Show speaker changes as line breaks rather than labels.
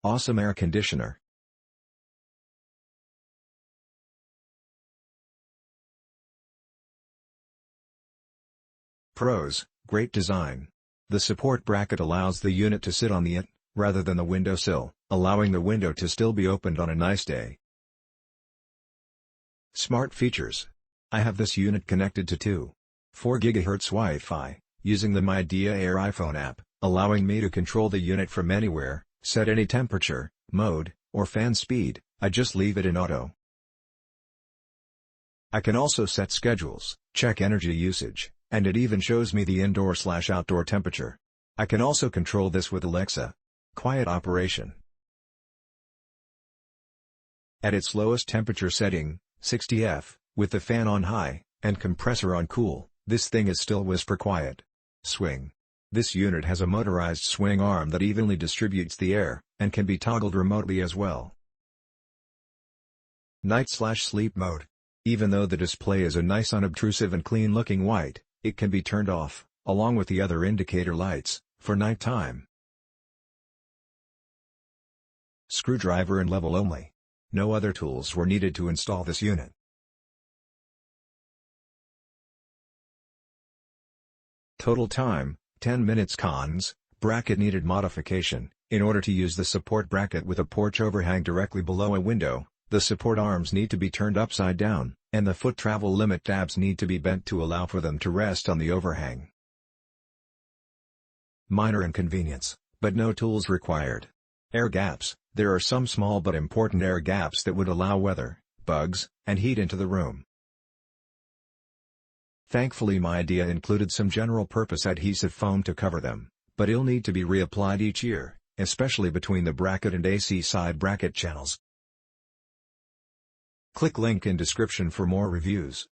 Awesome air conditioner. Pros: great design. The support bracket allows the unit to sit on the it, rather than the windowsill, allowing the window to still be opened on a nice day. Smart features. I have this unit connected to 2.4 GHz Wi-Fi, using the Midea Air iPhone app, allowing me to control the unit from anywhere, set any temperature, mode, or fan speed. I just leave it in auto. I can also set schedules, check energy usage, and it even shows me the indoor/outdoor temperature. I can also control this with Alexa. Quiet operation. At its lowest temperature setting, 60 F, with the fan on high, and compressor on cool, this thing is still whisper quiet. Swing. This unit has a motorized swing arm that evenly distributes the air, and can be toggled remotely as well. Night/sleep mode. Even though the display is a nice unobtrusive and clean-looking white, it can be turned off, along with the other indicator lights, for nighttime. Screwdriver and level only. No other tools were needed to install this unit. Total time, 10 minutes. Cons: bracket needed modification. In order to use the support bracket with a porch overhang directly below a window, the support arms need to be turned upside down, and the foot travel limit tabs need to be bent to allow for them to rest on the overhang. Minor inconvenience, but no tools required. Air gaps. There are some small but important air gaps that would allow weather, bugs, and heat into the room. Thankfully Midea included some general-purpose adhesive foam to cover them, but it'll need to be reapplied each year, especially between the bracket and AC side bracket channels. Click link in description for more reviews.